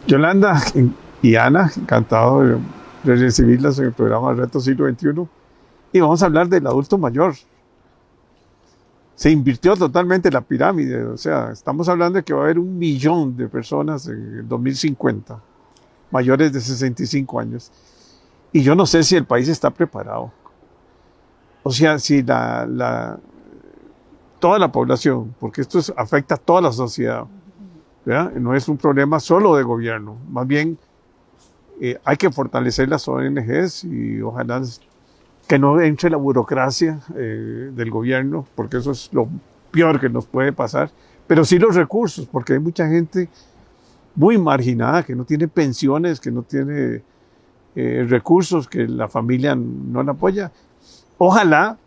Yolanda y Ana, encantado de recibirlas en el programa Reto Siglo XXI. Y vamos a hablar del adulto mayor. Se invirtió totalmente la pirámide, o sea, estamos hablando de que va a haber 1 millón de personas en el 2050, mayores de 65 años. Y yo no sé si el país está preparado. O sea, si toda la población, porque esto afecta a toda la sociedad, ¿verdad? No es un problema solo de gobierno, más bien hay que fortalecer las ONGs y ojalá que no entre la burocracia del gobierno, porque eso es lo peor que nos puede pasar, pero sí los recursos, porque hay mucha gente muy marginada, que no tiene pensiones, que no tiene recursos, que la familia no la apoya. Ojalá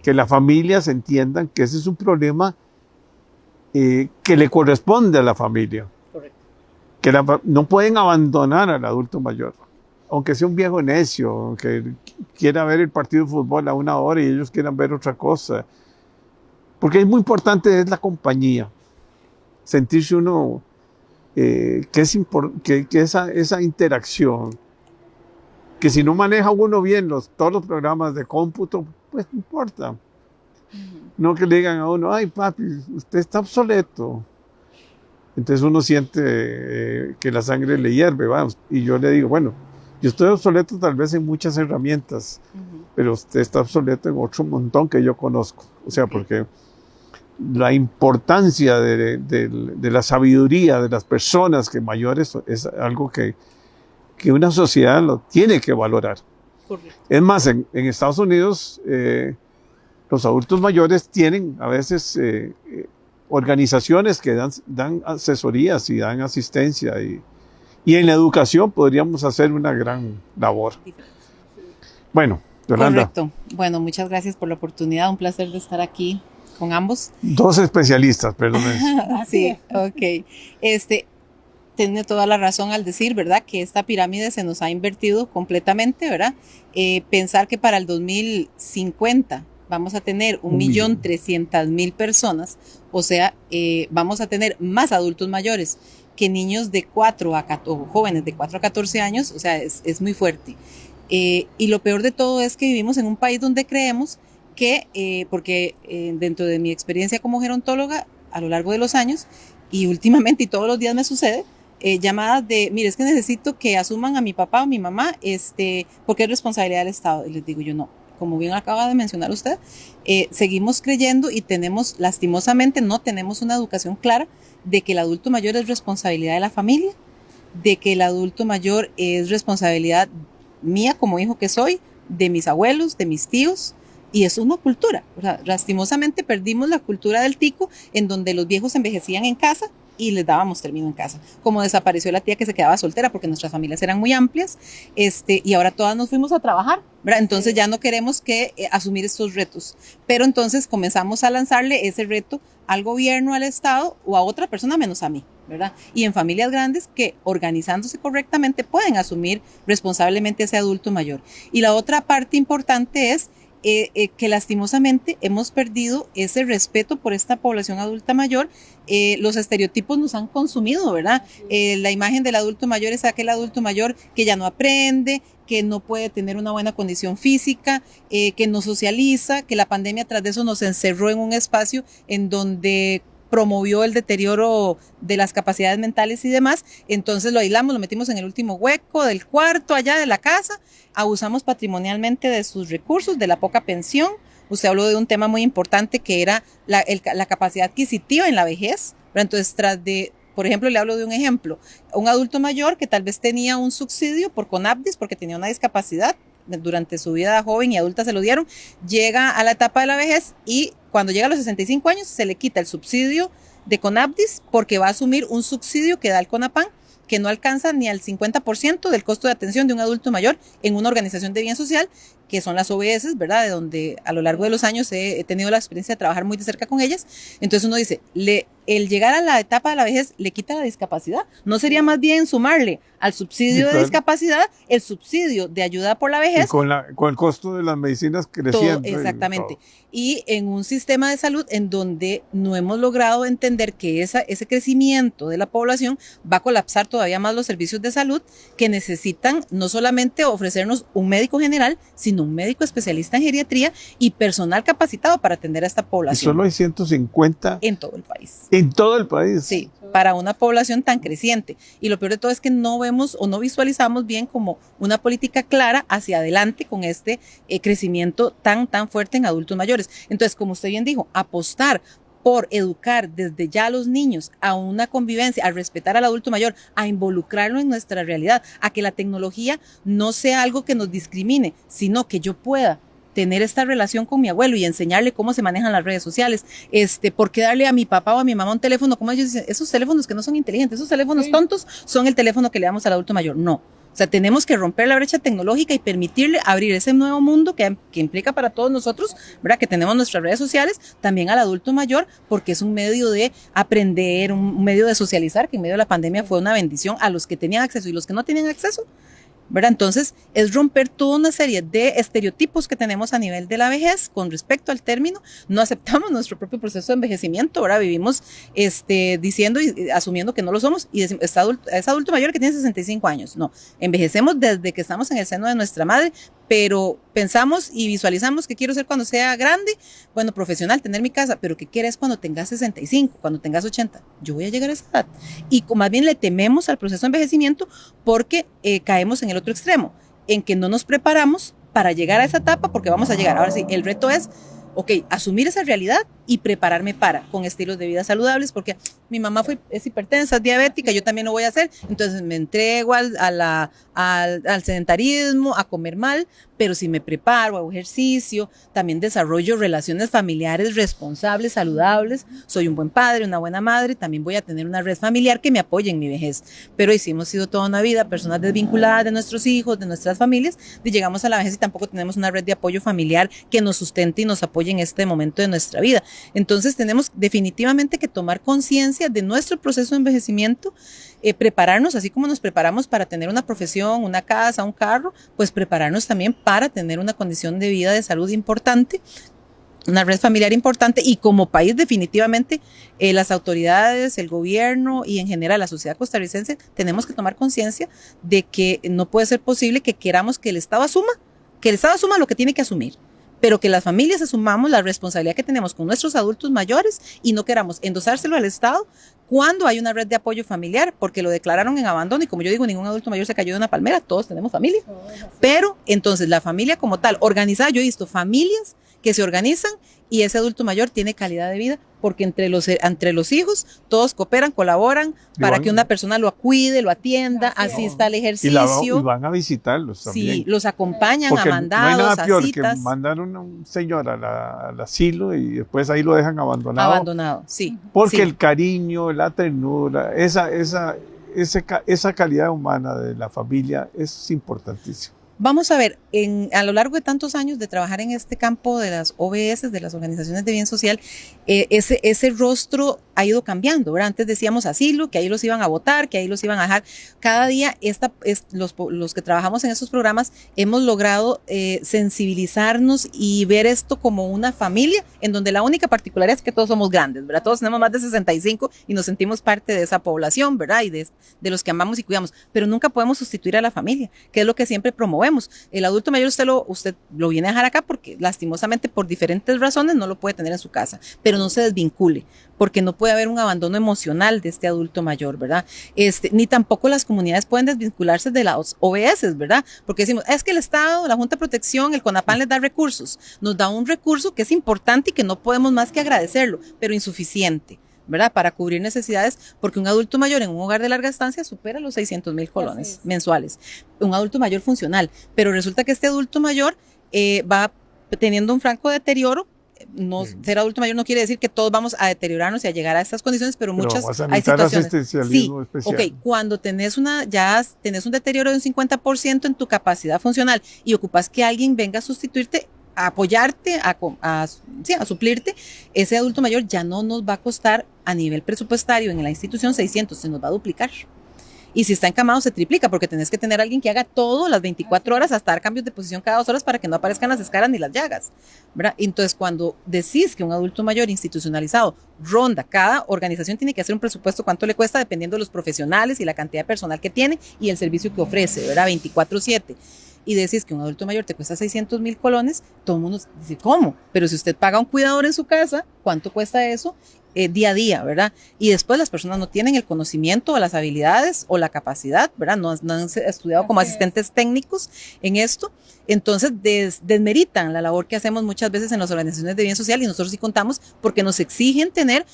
que las familias entiendan que ese es un problema que le corresponde a la familia. Correcto. Que no pueden abandonar al adulto mayor, aunque sea un viejo necio, que quiera ver el partido de fútbol a 1 hora y ellos quieran ver otra cosa. Porque es muy importante es la compañía, sentirse uno que esa interacción, que si no maneja uno bien todos los programas de cómputo, pues no importa. No que le digan a uno, ay papi, usted está obsoleto. Entonces uno siente que la sangre le hierve, vamos. Y yo le digo, bueno, yo estoy obsoleto tal vez en muchas herramientas, pero usted está obsoleto en otro montón que yo conozco. O sea, porque la importancia de la sabiduría de las personas que mayores es algo que una sociedad lo tiene que valorar. Correcto. Es más, en Estados Unidos los adultos mayores tienen a veces organizaciones que dan asesorías y dan asistencia y en la educación podríamos hacer una gran labor. Bueno, Yolanda. Correcto. Bueno, muchas gracias por la oportunidad. Un placer de estar aquí con ambos. 2 especialistas, perdón. Sí, ok. Tiene toda la razón al decir, ¿verdad? Que esta pirámide se nos ha invertido completamente, ¿verdad? Pensar que para el 2050 vamos a tener 1.300.000 personas, o sea, vamos a tener más adultos mayores que niños de 4 a 14, jóvenes de 4 a 14 años, o sea, es muy fuerte. Y lo peor de todo es que vivimos en un país donde creemos que, porque dentro de mi experiencia como gerontóloga, a lo largo de los años, y últimamente y todos los días me sucede, llamadas de, mire, es que necesito que asuman a mi papá o mi mamá, porque es responsabilidad del Estado. Y les digo yo, no, como bien acaba de mencionar usted, seguimos creyendo y lastimosamente no tenemos una educación clara de que el adulto mayor es responsabilidad de la familia, de que el adulto mayor es responsabilidad mía como hijo que soy, de mis abuelos, de mis tíos, y es una cultura. O sea, lastimosamente perdimos la cultura del tico, en donde los viejos envejecían en casa y les dábamos término en casa. Como desapareció la tía que se quedaba soltera porque nuestras familias eran muy amplias, y ahora todas nos fuimos a trabajar, ¿verdad? Entonces ya no queremos asumir estos retos, pero entonces comenzamos a lanzarle ese reto al gobierno, al Estado o a otra persona menos a mí, ¿verdad? Y en familias grandes que organizándose correctamente pueden asumir responsablemente ese adulto mayor. Y la otra parte importante es que lastimosamente hemos perdido ese respeto por esta población adulta mayor. Los estereotipos nos han consumido, ¿verdad? La imagen del adulto mayor es aquel adulto mayor que ya no aprende, que no puede tener una buena condición física, que no socializa, que la pandemia tras de eso nos encerró en un espacio en donde promovió el deterioro de las capacidades mentales y demás. Entonces lo aislamos, lo metimos en el último hueco del cuarto allá de la casa, abusamos patrimonialmente de sus recursos, de la poca pensión. Usted habló de un tema muy importante que era la capacidad adquisitiva en la vejez, pero entonces por ejemplo, le hablo de un ejemplo, un adulto mayor que tal vez tenía un subsidio por CONAPDIS porque tenía una discapacidad, durante su vida joven y adulta se lo dieron, llega a la etapa de la vejez y cuando llega a los 65 años se le quita el subsidio de CONAPDIS porque va a asumir un subsidio que da el CONAPAN que no alcanza ni al 50% del costo de atención de un adulto mayor en una organización de bien social, que son las OBS, ¿verdad? De donde a lo largo de los años he tenido la experiencia de trabajar muy de cerca con ellas. Entonces uno dice, le el llegar a la etapa de la vejez le quita la discapacidad. ¿No sería más bien sumarle al subsidio de discapacidad el subsidio de ayuda por la vejez? Y con el costo de las medicinas creciendo. Exactamente. Y en un sistema de salud en donde no hemos logrado entender que ese crecimiento de la población va a colapsar todavía más los servicios de salud, que necesitan no solamente ofrecernos un médico general, sino un médico especialista en geriatría y personal capacitado para atender a esta población. Y solo hay 150 en todo el país. En todo el país. Sí, para una población tan creciente. Y lo peor de todo es que no vemos o no visualizamos bien como una política clara hacia adelante con este crecimiento tan fuerte en adultos mayores. Entonces, como usted bien dijo, apostar por educar desde ya a los niños a una convivencia, a respetar al adulto mayor, a involucrarlo en nuestra realidad, a que la tecnología no sea algo que nos discrimine, sino que yo pueda tener esta relación con mi abuelo y enseñarle cómo se manejan las redes sociales, por qué darle a mi papá o a mi mamá un teléfono, como ellos dicen, esos teléfonos que no son inteligentes, esos teléfonos tontos son el teléfono que le damos al adulto mayor. No. O sea, tenemos que romper la brecha tecnológica y permitirle abrir ese nuevo mundo que implica para todos nosotros, ¿verdad? Que tenemos nuestras redes sociales, también al adulto mayor, porque es un medio de aprender, un medio de socializar, que en medio de la pandemia fue una bendición a los que tenían acceso y los que no tenían acceso, ¿verdad? Entonces, es romper toda una serie de estereotipos que tenemos a nivel de la vejez con respecto al término. No aceptamos nuestro propio proceso de envejecimiento, ¿verdad? Vivimos diciendo y asumiendo que no lo somos y decimos, es adulto mayor que tiene 65 años. No, envejecemos desde que estamos en el seno de nuestra madre, pero pensamos y visualizamos que quiero ser cuando sea grande, bueno, profesional, tener mi casa, pero ¿qué quieres cuando tengas 65, cuando tengas 80? Yo voy a llegar a esa edad. Y más bien le tememos al proceso de envejecimiento porque caemos en el otro extremo, en que no nos preparamos para llegar a esa etapa porque vamos a llegar. Ahora sí, el reto es, asumir esa realidad y prepararme con estilos de vida saludables, porque mi mamá es hipertensa, es diabética, yo también lo voy a hacer, entonces me entrego al sedentarismo, a comer mal, pero si me preparo, hago ejercicio, también desarrollo relaciones familiares responsables, saludables, soy un buen padre, una buena madre, también voy a tener una red familiar que me apoye en mi vejez. Pero si hemos sido toda una vida personas desvinculadas de nuestros hijos, de nuestras familias, y llegamos a la vejez y tampoco tenemos una red de apoyo familiar que nos sustente y nos apoye en este momento de nuestra vida. Entonces tenemos definitivamente que tomar conciencia de nuestro proceso de envejecimiento, prepararnos, así como nos preparamos para tener una profesión, una casa, un carro, pues prepararnos también para tener una condición de vida de salud importante, una red familiar importante, y como país definitivamente las autoridades, el gobierno y en general la sociedad costarricense tenemos que tomar conciencia de que no puede ser posible que queramos que el Estado asuma lo que tiene que asumir, pero que las familias asumamos la responsabilidad que tenemos con nuestros adultos mayores y no queramos endosárselo al Estado cuando hay una red de apoyo familiar, porque lo declararon en abandono y como yo digo, ningún adulto mayor se cayó de una palmera, todos tenemos familia. Pero entonces la familia como tal, organizada, yo he visto familias que se organizan y ese adulto mayor tiene calidad de vida porque entre los hijos todos cooperan, colaboran para que una persona lo cuide, lo atienda, asista al ejercicio. Y van a visitarlos también. Sí, los acompañan porque a mandados, no hay nada peor a citas. que mandar a un señor al asilo y después ahí lo dejan abandonado. Abandonado, sí. Porque sí. el cariño, la ternura, esa calidad humana de la familia es importantísima. Vamos a ver, a lo largo de tantos años de trabajar en este campo de las OBS, de las organizaciones de bien social, ese rostro ha ido cambiando, ¿verdad? Antes decíamos asilo, que ahí los iban a votar, que ahí los iban a dejar. Cada día los que trabajamos en estos programas hemos logrado sensibilizarnos y ver esto como una familia en donde la única particularidad es que todos somos grandes, ¿verdad? Todos tenemos más de 65 y nos sentimos parte de esa población, ¿verdad? Y de los que amamos y cuidamos, pero nunca podemos sustituir a la familia, que es lo que siempre promovemos. El adulto mayor usted lo viene a dejar acá porque lastimosamente por diferentes razones no lo puede tener en su casa, pero no se desvincule, porque no puede haber un abandono emocional de este adulto mayor, ¿verdad? Ni tampoco las comunidades pueden desvincularse de las OBS, ¿verdad? Porque decimos, es que el Estado, la Junta de Protección, el CONAPAN les da recursos, nos da un recurso que es importante y que no podemos más que agradecerlo, pero insuficiente, ¿verdad? Para cubrir necesidades, porque un adulto mayor en un hogar de larga estancia supera los 600,000 colones mensuales. Un adulto mayor funcional, pero resulta que este adulto mayor va teniendo un franco deterioro. Ser adulto mayor no quiere decir que todos vamos a deteriorarnos y a llegar a estas condiciones, pero muchas hay situaciones. Sí, cuando ya tenés un deterioro de un 50% en tu capacidad funcional y ocupas que alguien venga a sustituirte, apoyarte, a suplirte, ese adulto mayor ya no nos va a costar a nivel presupuestario en la institución 600, se nos va a duplicar. Y si está encamado se triplica porque tenés que tener a alguien que haga todo las 24 horas hasta dar cambios de posición cada 2 horas para que no aparezcan las escaras ni las llagas, ¿verdad? Entonces cuando decís que un adulto mayor institucionalizado ronda, cada organización tiene que hacer un presupuesto cuánto le cuesta dependiendo de los profesionales y la cantidad de personal que tiene y el servicio que ofrece, ¿verdad? 24/7. Y decís que un adulto mayor te cuesta 600,000 colones, todo el mundo dice, ¿cómo? Pero si usted paga un cuidador en su casa, ¿cuánto cuesta eso? Día a día, ¿verdad? Y después las personas no tienen el conocimiento o las habilidades o la capacidad, ¿verdad? No han estudiado como asistentes técnicos en esto, entonces desmeritan la labor que hacemos muchas veces en las organizaciones de bien social y nosotros sí contamos porque nos exigen tener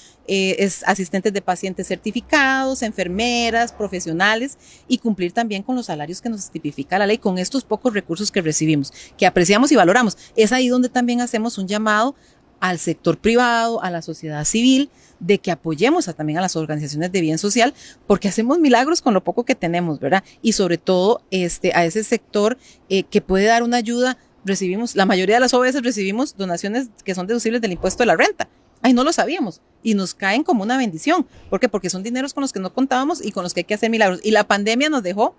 asistentes de pacientes certificados, enfermeras, profesionales y cumplir también con los salarios que nos tipifica la ley con estos pocos recursos que recibimos, que apreciamos y valoramos. Es ahí donde también hacemos un llamado al sector privado, a la sociedad civil, de que apoyemos también a las organizaciones de bien social, porque hacemos milagros con lo poco que tenemos, ¿verdad? Y sobre todo a ese sector que puede dar una ayuda, la mayoría de las OBS recibimos donaciones que son deducibles del impuesto de la renta. Ay, no lo sabíamos. Y nos caen como una bendición. ¿Por qué? Porque son dineros con los que no contábamos y con los que hay que hacer milagros. Y la pandemia nos dejó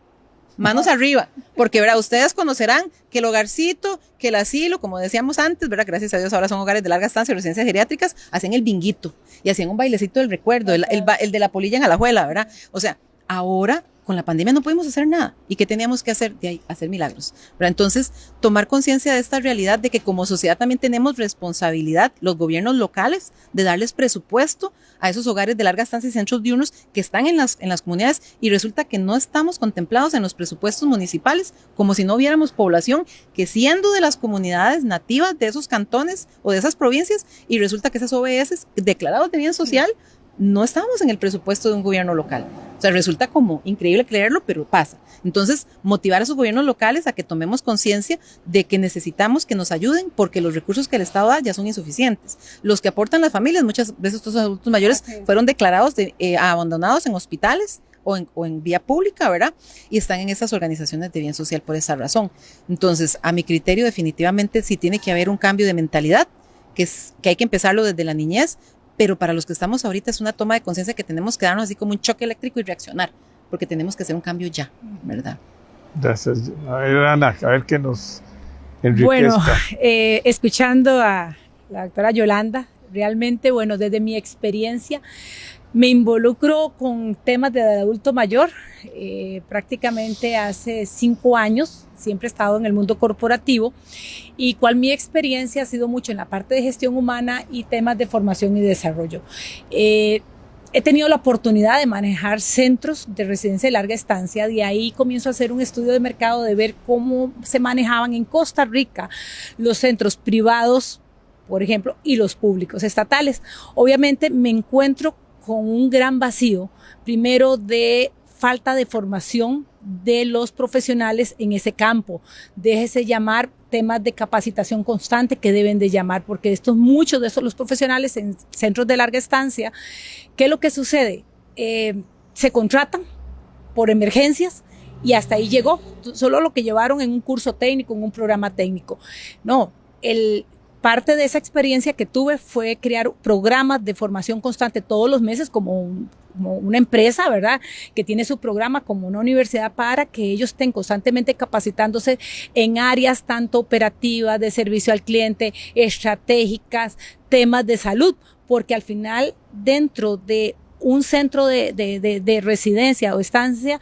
manos arriba, porque ¿verdad? Ustedes conocerán que el hogarcito, que el asilo, como decíamos antes, ¿verdad? Gracias a Dios ahora son hogares de larga estancia, residencias geriátricas, hacen el binguito y hacían un bailecito del recuerdo, el de la polilla en Alajuela, ¿verdad? O sea, ahora con la pandemia no pudimos hacer nada. ¿Y qué teníamos que hacer? De ahí, hacer milagros, ¿verdad? Entonces, tomar conciencia de esta realidad de que como sociedad también tenemos responsabilidad, los gobiernos locales, de darles presupuesto a esos hogares de larga estancia y centros diurnos que están en las comunidades y resulta que no estamos contemplados en los presupuestos municipales como si no hubiéramos población que siendo de las comunidades nativas de esos cantones o de esas provincias y resulta que esas OBS declarados de bien social no estábamos en el presupuesto de un gobierno local. O sea, resulta como increíble creerlo, pero pasa. Entonces, motivar a sus gobiernos locales a que tomemos conciencia de que necesitamos que nos ayuden porque los recursos que el Estado da ya son insuficientes. Los que aportan las familias, muchas veces estos adultos mayores fueron declarados abandonados en hospitales o en vía pública, ¿verdad? Y están en esas organizaciones de bien social por esa razón. Entonces, a mi criterio, definitivamente sí tiene que haber un cambio de mentalidad, que hay que empezarlo desde la niñez, pero para los que estamos ahorita es una toma de conciencia que tenemos que darnos así como un choque eléctrico y reaccionar, porque tenemos que hacer un cambio ya, ¿verdad? Gracias. A ver, Ana, a ver qué nos enriquezca. Bueno, escuchando a la doctora Yolanda, realmente, bueno, desde mi experiencia, me involucro con temas de adulto mayor, prácticamente hace 5 años, siempre he estado en el mundo corporativo y cual mi experiencia ha sido mucho en la parte de gestión humana y temas de formación y desarrollo. He tenido la oportunidad de manejar centros de residencia de larga estancia, de ahí comienzo a hacer un estudio de mercado de ver cómo se manejaban en Costa Rica los centros privados, por ejemplo, y los públicos estatales. Obviamente me encuentro con un gran vacío, primero de falta de formación de los profesionales en ese campo. Déjese llamar temas de capacitación constante que deben de llamar, porque muchos de estos los profesionales en centros de larga estancia, ¿qué es lo que sucede? Se contratan por emergencias y hasta ahí llegó, solo lo que llevaron en un curso técnico, en un programa técnico. No, parte de esa experiencia que tuve fue crear programas de formación constante todos los meses como una empresa, ¿verdad? Que tiene su programa como una universidad para que ellos estén constantemente capacitándose en áreas tanto operativas, de servicio al cliente, estratégicas, temas de salud, porque al final dentro de un centro de residencia o estancia,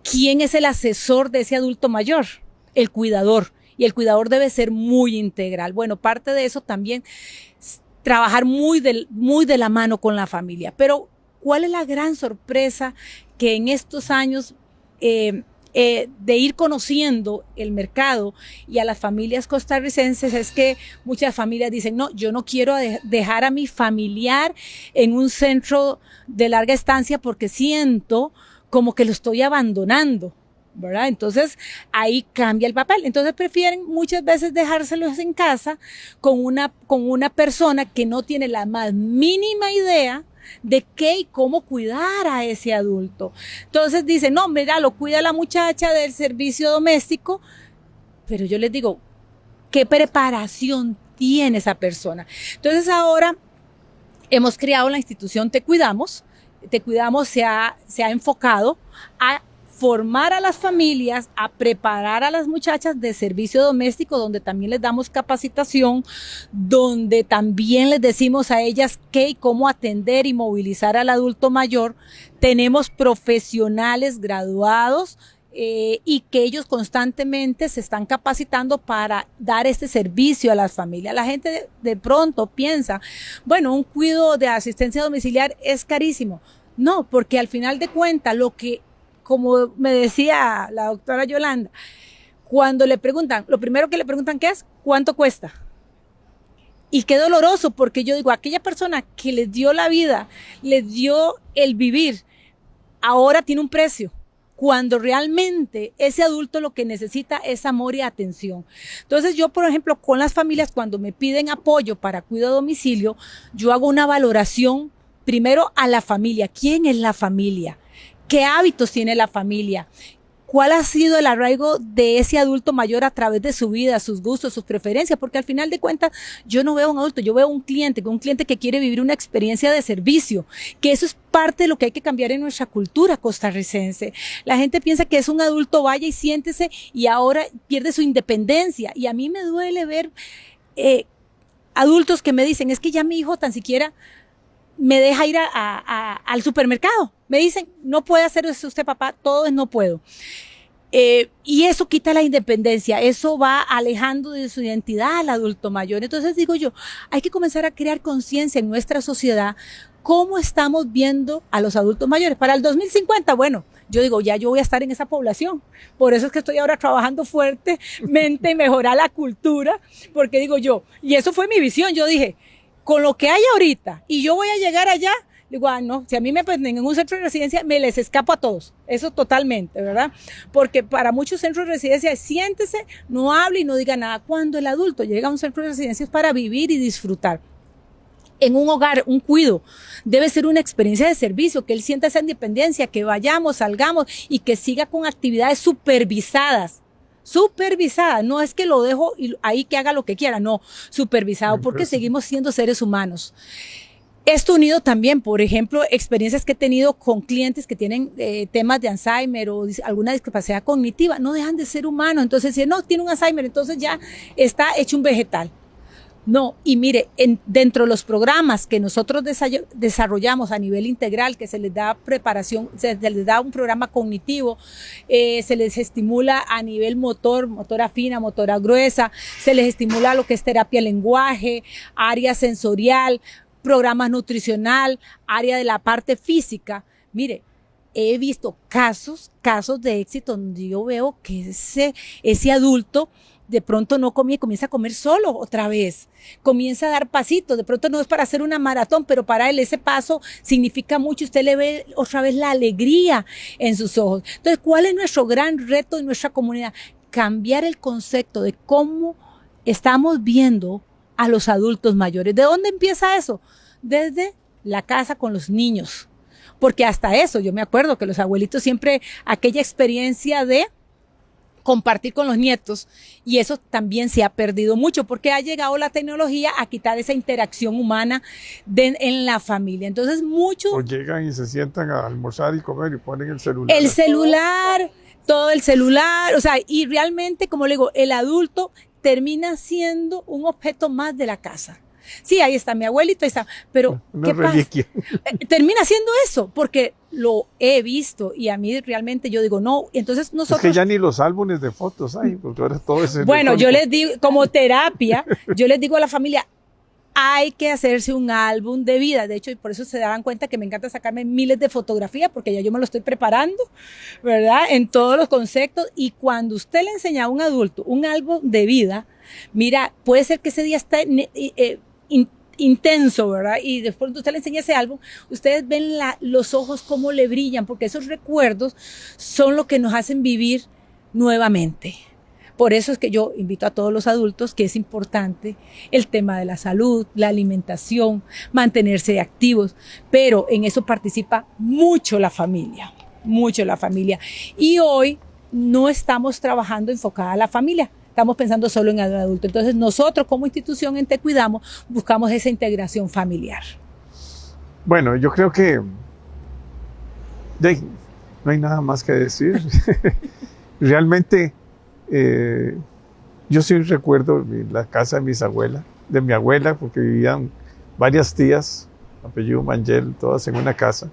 ¿quién es el asesor de ese adulto mayor? El cuidador. Y el cuidador debe ser muy integral. Bueno, parte de eso también, trabajar muy de la mano con la familia. Pero, ¿cuál es la gran sorpresa que en estos años de ir conociendo el mercado y a las familias costarricenses es que muchas familias dicen, no, yo no quiero dejar a mi familiar en un centro de larga estancia porque siento como que lo estoy abandonando, ¿verdad? Entonces ahí cambia el papel. Entonces prefieren muchas veces dejárselos en casa con una persona que no tiene la más mínima idea de qué y cómo cuidar a ese adulto. Entonces dicen, no, mira, lo cuida la muchacha del servicio doméstico, pero yo les digo, qué preparación tiene esa persona. Entonces ahora hemos creado la institución Te Cuidamos. Te Cuidamos se ha enfocado a formar a las familias, a preparar a las muchachas de servicio doméstico, donde también les damos capacitación, donde también les decimos a ellas qué y cómo atender y movilizar al adulto mayor. Tenemos profesionales graduados y que ellos constantemente se están capacitando para dar este servicio a las familias. La gente de pronto piensa, bueno, un cuidado de asistencia domiciliar es carísimo. No, porque al final de cuentas, como me decía la doctora Yolanda, cuando le preguntan, lo primero que le preguntan ¿qué es? ¿Cuánto cuesta? Y qué doloroso, porque yo digo, aquella persona que les dio la vida, les dio el vivir, ahora tiene un precio, cuando realmente ese adulto lo que necesita es amor y atención. Entonces yo, por ejemplo, con las familias, cuando me piden apoyo para cuidado a domicilio, yo hago una valoración primero a la familia. ¿Quién es la familia? ¿Qué hábitos tiene la familia? ¿Cuál ha sido el arraigo de ese adulto mayor a través de su vida, sus gustos, sus preferencias? Porque al final de cuentas yo no veo a un adulto, yo veo a un cliente que quiere vivir una experiencia de servicio, que eso es parte de lo que hay que cambiar en nuestra cultura costarricense. La gente piensa que es un adulto, vaya y siéntese, y ahora pierde su independencia. Y a mí me duele ver adultos que me dicen, es que ya mi hijo tan siquiera me deja ir al supermercado. Me dicen, no puede hacer eso usted, papá, todo es no puedo. Y eso quita la independencia, eso va alejando de su identidad al adulto mayor. Entonces digo yo, hay que comenzar a crear conciencia en nuestra sociedad, cómo estamos viendo a los adultos mayores. Para el 2050, bueno, yo digo, ya yo voy a estar en esa población. Por eso es que estoy ahora trabajando fuertemente en mejorar la cultura, porque digo yo, y eso fue mi visión, yo dije, con lo que hay ahorita, y yo voy a llegar allá, digo, no, si a mí me ponen en un centro de residencia, me les escapo a todos. Eso totalmente, ¿verdad? Porque para muchos centros de residencia, siéntese, no hable y no diga nada. Cuando el adulto llega a un centro de residencia es para vivir y disfrutar. En un hogar, un cuido, debe ser una experiencia de servicio, que él sienta esa independencia, que vayamos, salgamos y que siga con actividades supervisadas. Supervisada, no es que lo dejo ahí que haga lo que quiera, no, supervisado, porque seguimos siendo seres humanos. Esto unido también, por ejemplo, experiencias que he tenido con clientes que tienen temas de Alzheimer o alguna discapacidad cognitiva, no dejan de ser humanos. Entonces, si no tiene un Alzheimer, entonces ya está hecho un vegetal. No, y mire, dentro de los programas que nosotros desarrollamos a nivel integral, que se les da preparación, se les da un programa cognitivo, se les estimula a nivel motora fina, motora gruesa, se les estimula lo que es terapia lenguaje, área sensorial, programa nutricional, área de la parte física. Mire, he visto casos de éxito donde yo veo que ese adulto de pronto no comía y comienza a comer solo otra vez, comienza a dar pasitos, de pronto no es para hacer una maratón, pero para él ese paso significa mucho, usted le ve otra vez la alegría en sus ojos. Entonces, ¿cuál es nuestro gran reto en nuestra comunidad? Cambiar el concepto de cómo estamos viendo a los adultos mayores. ¿De dónde empieza eso? Desde la casa con los niños, porque hasta eso, yo me acuerdo que los abuelitos siempre, aquella experiencia de compartir con los nietos, y eso también se ha perdido mucho porque ha llegado la tecnología a quitar esa interacción humana en la familia. Entonces muchos... O llegan y se sientan a almorzar y comer y ponen el celular. El celular, todo el celular, o sea, y realmente, como le digo, el adulto termina siendo un objeto más de la casa. Sí, ahí está mi abuelito, ahí está, pero ¿qué pasa? Termina siendo eso, porque lo he visto y a mí realmente yo digo, no, entonces nosotros... Es que ya ni los álbumes de fotos hay, porque ahora todo es... Bueno, yo les digo, como terapia, yo les digo a la familia, hay que hacerse un álbum de vida. De hecho, y por eso se darán cuenta que me encanta sacarme miles de fotografías, porque ya yo me lo estoy preparando, ¿verdad? En todos los conceptos. Y cuando usted le enseña a un adulto un álbum de vida, mira, puede ser que ese día está intenso, ¿verdad? Y después de usted le enseña ese álbum, ustedes ven los ojos cómo le brillan, porque esos recuerdos son lo que nos hacen vivir nuevamente. Por eso es que yo invito a todos los adultos que es importante el tema de la salud, la alimentación, mantenerse activos, pero en eso participa mucho la familia, mucho la familia. Y hoy no estamos trabajando enfocada a la familia, estamos pensando solo en el adulto. Entonces nosotros como institución en Te Cuidamos buscamos esa integración familiar. Bueno, yo creo que no hay nada más que decir. Realmente, yo sí recuerdo la casa de mi abuela, porque vivían varias tías, apellido Mangel, todas en una casa.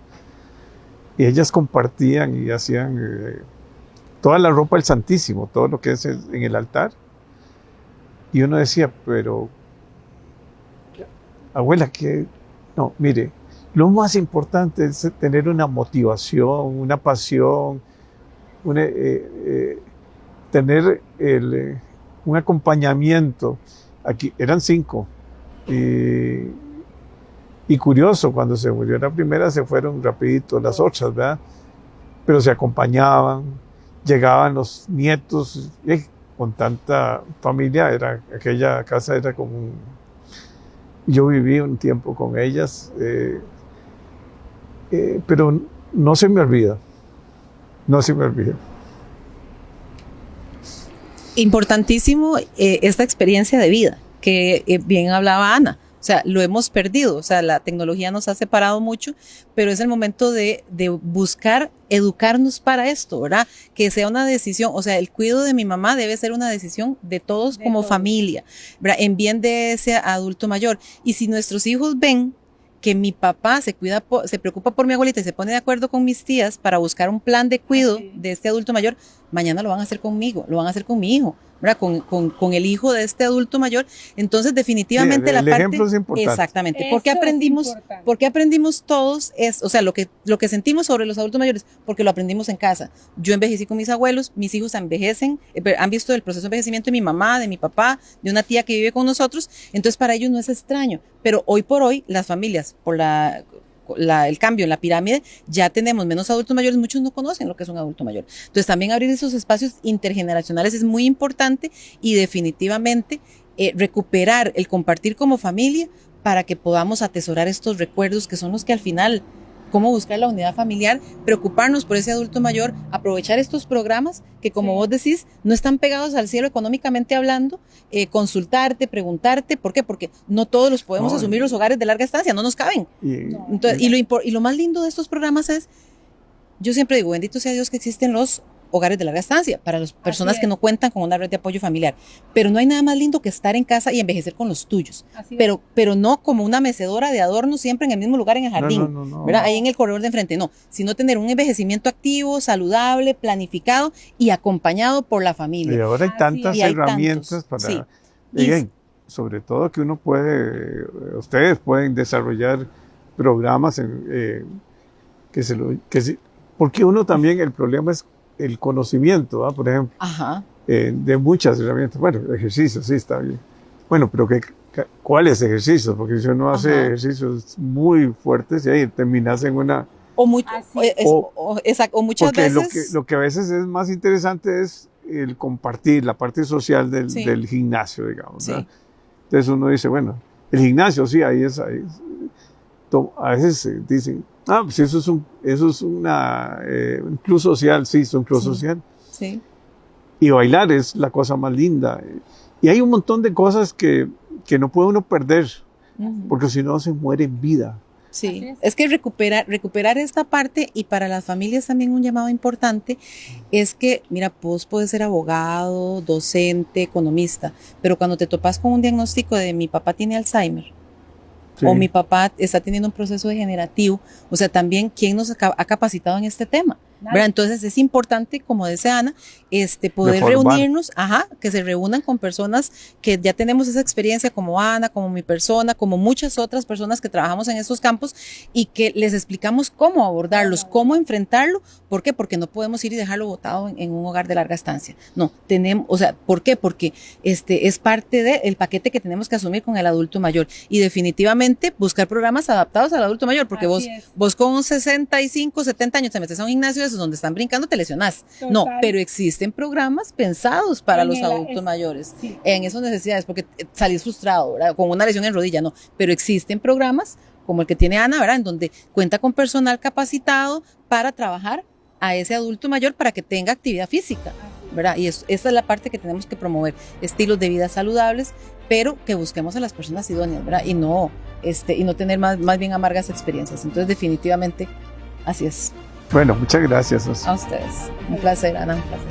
Y ellas compartían y hacían toda la ropa del Santísimo, todo lo que es en el altar. Y uno decía, pero, abuela, que no, mire, lo más importante es tener una motivación, una pasión, tener un acompañamiento. Aquí eran 5. Y curioso, cuando se murió la primera, se fueron rapidito las otras, ¿verdad? Pero se acompañaban, llegaban los nietos, con tanta familia, aquella casa era como yo viví un tiempo con ellas, pero no se me olvida. Importantísimo esta experiencia de vida que bien hablaba Ana. O sea, lo hemos perdido, o sea, la tecnología nos ha separado mucho, pero es el momento de buscar educarnos para esto, ¿verdad? Que sea una decisión, o sea, el cuidado de mi mamá debe ser una decisión de todos como familia, ¿verdad? En bien de ese adulto mayor. Y si nuestros hijos ven que mi papá se preocupa por mi abuelita y se pone de acuerdo con mis tías para buscar un plan de cuidado de este adulto mayor, mañana lo van a hacer conmigo, lo van a hacer con mi hijo, ¿verdad? Con el hijo de este adulto mayor. Entonces, definitivamente el ejemplo es importante. Exactamente. Porque aprendimos todos, o sea, lo que sentimos sobre los adultos mayores, porque lo aprendimos en casa. Yo envejecí con mis abuelos, mis hijos envejecen, han visto el proceso de envejecimiento de mi mamá, de mi papá, de una tía que vive con nosotros, entonces para ellos no es extraño. Pero hoy por hoy, las familias, por el cambio en la pirámide, ya tenemos menos adultos mayores, muchos no conocen lo que es un adulto mayor. Entonces también abrir esos espacios intergeneracionales es muy importante y definitivamente recuperar el compartir como familia para que podamos atesorar estos recuerdos que son los que al final, cómo buscar la unidad familiar, preocuparnos por ese adulto mayor, aprovechar estos programas que como vos decís, no están pegados al cielo económicamente hablando, consultarte, preguntarte, ¿por qué? Porque no todos los podemos asumir los hogares de larga estancia, no nos caben. Entonces, y lo más lindo de estos programas es, yo siempre digo, bendito sea Dios que existen los hogares de larga estancia para las personas que no cuentan con una red de apoyo familiar, pero no hay nada más lindo que estar en casa y envejecer con los tuyos, pero no como una mecedora de adorno siempre en el mismo lugar en el jardín, ¿verdad? Ahí en el corredor de enfrente, no, sino tener un envejecimiento activo, saludable, planificado y acompañado por la familia. Y ahora hay tantas herramientas para, sobre todo que ustedes pueden desarrollar programas porque uno también, el problema es el conocimiento, por ejemplo, de muchas herramientas. Bueno, ejercicios, sí, está bien. Bueno, pero ¿cuáles ejercicios? Porque si uno hace ejercicios muy fuertes y ahí terminas en una... O muchas veces... Porque lo que a veces es más interesante es el compartir, la parte social del gimnasio, digamos. Sí. Entonces uno dice, bueno, el gimnasio, sí, ahí es. A veces dicen, pues eso es un club social, sí, es un club social. Sí. Y bailar es la cosa más linda. Y hay un montón de cosas que no puede uno perder, porque si no se muere en vida. Sí, es que recuperar esta parte, y para las familias también un llamado importante es que, mira, vos puedes ser abogado, docente, economista, pero cuando te topas con un diagnóstico de mi papá tiene Alzheimer, o mi papá está teniendo un proceso degenerativo, o sea, también, ¿quién nos ha capacitado en este tema? ¿Verdad? Entonces es importante, como decía Ana, poder reunirnos, que se reúnan con personas que ya tenemos esa experiencia, como Ana, como mi persona, como muchas otras personas que trabajamos en estos campos, y que les explicamos cómo abordarlos, cómo enfrentarlo. ¿Por qué? Porque no podemos ir y dejarlo botado en un hogar de larga estancia. No, ¿por qué? Porque es parte del paquete que tenemos que asumir con el adulto mayor, y definitivamente buscar programas adaptados al adulto mayor, porque vos con 65, 70 años te metes a un gimnasio donde están brincando, te lesionás. Total. No, pero existen programas pensados para los adultos mayores, en esas necesidades, porque salís frustrado, ¿verdad? Con una lesión en rodilla, no, pero existen programas como el que tiene Ana, ¿verdad? En donde cuenta con personal capacitado para trabajar a ese adulto mayor para que tenga actividad física. ¿verdad? Y esta es la parte que tenemos que promover, estilos de vida saludables, pero que busquemos a las personas idóneas, ¿verdad? Y no tener más bien amargas experiencias. Entonces, definitivamente, así es. Bueno, muchas gracias. A ustedes. Un placer, Ana, un placer.